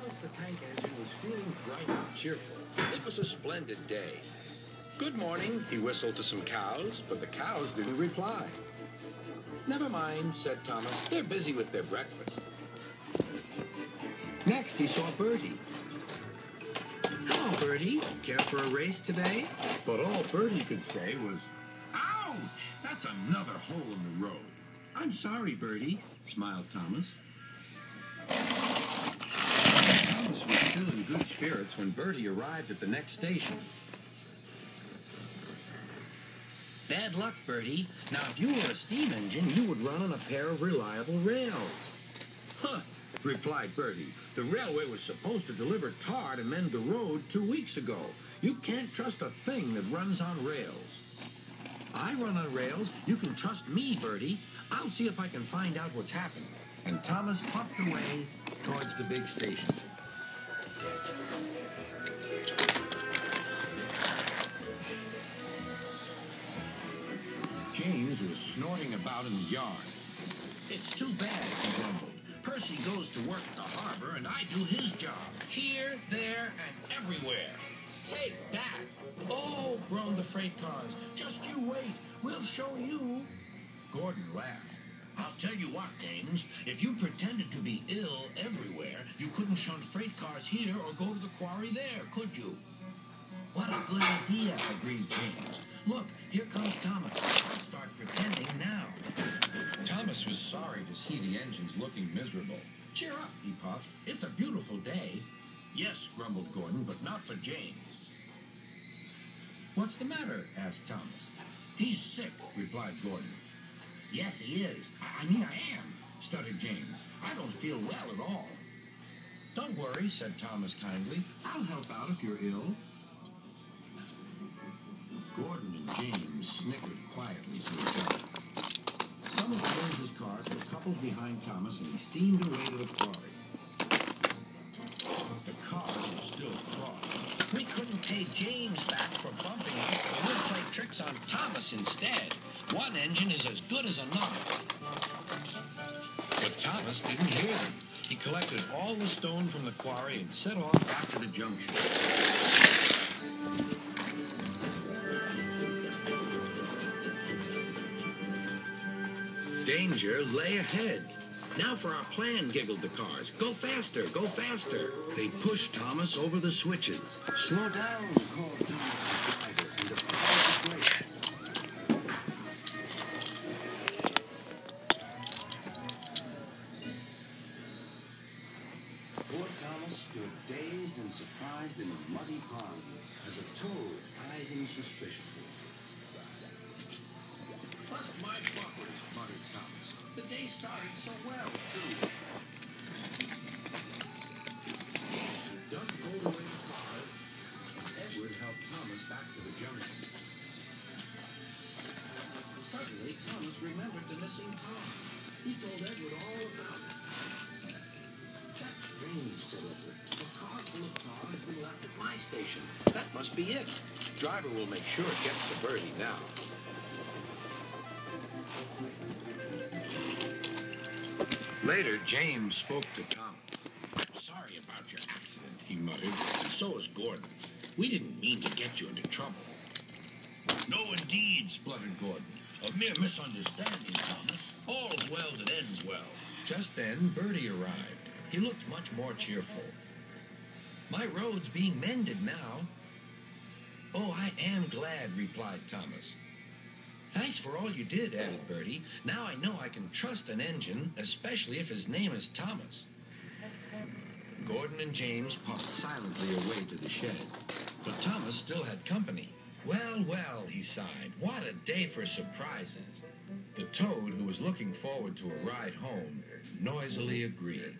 Thomas the Tank Engine was feeling bright and cheerful. It was a splendid day. "Good morning," he whistled to some cows, but the cows didn't reply. "Never mind," said Thomas. "They're busy with their breakfast." Next, he saw Bertie. "Hello, Bertie. Care for a race today?" But all Bertie could say was, "Ouch! That's another hole in the road." "I'm sorry, Bertie," smiled Thomas. Thomas was still in good spirits when Bertie arrived at the next station. "Bad luck, Bertie. Now, if you were a steam engine, you would run on a pair of reliable rails." "Huh," replied Bertie. "The railway was supposed to deliver tar to mend the road 2 weeks ago. You can't trust a thing that runs on rails." "I run on rails. You can trust me, Bertie. I'll see if I can find out what's happened." And Thomas puffed away towards the big station. James was snorting about in the yard. "It's too bad," he grumbled. "Percy goes to work at the harbor, and I do his job. Here, there, and everywhere." "Take that!" "Oh," groaned the freight cars. "Just you wait. We'll show you." Gordon laughed. "I'll tell you what, James. If you pretended to be ill everywhere, you couldn't shunt freight cars here or go to the quarry there, could you?" "What a good idea," agreed James. "Look, here comes Thomas. I'll start pretending now." Thomas was sorry to see the engines looking miserable. "Cheer up," he puffed. "It's a beautiful day." "Yes," grumbled Gordon, "but not for James." "What's the matter?" asked Thomas. "He's sick," replied Gordon. "Yes, he is. I am," stuttered James. "I don't feel well at all." "Don't worry," said Thomas kindly. "I'll help out if you're ill." Gordon and James snickered quietly to each other. Some of James's cars were coupled behind Thomas, and he steamed away to the quarry. But the cars were still crossed. "We couldn't pay James back for bumping us, so we'll play tricks on Thomas instead. One engine is as good as another." But Thomas didn't hear them. He collected all the stone from the quarry and set off back to the junction. Danger lay ahead. "Now for our plan," giggled the cars. "Go faster, go faster." They pushed Thomas over the switches. "Slow down," called Thomas' driver, and applied the brake. Poor Thomas stood dazed and surprised in a muddy pond as a toad eyed him suspiciously. "Bust my buckles," muttered Thomas. "The day started so well, too." Duck pulled away the car, and Edward helped Thomas back to the junction. Suddenly, Thomas remembered the missing car. He told Edward all about it. "That's strange," said Edward. "A car full of tar has been left at my station. That must be it. Driver will make sure it gets to Bertie now." Later, James spoke to Thomas. "Sorry about your accident," he muttered, "and so is Gordon. We didn't mean to get you into trouble." "No, indeed," spluttered Gordon. "A mere misunderstanding, Thomas. All's well that ends well." Just then, Bertie arrived. He looked much more cheerful. "My road's being mended now." "Oh, I am glad," replied Thomas. "Thanks for all you did," added Bertie. "Now I know I can trust an engine, especially if his name is Thomas." Gordon and James puffed silently away to the shed. But Thomas still had company. "Well, well," he sighed. "What a day for surprises." The toad, who was looking forward to a ride home, noisily agreed.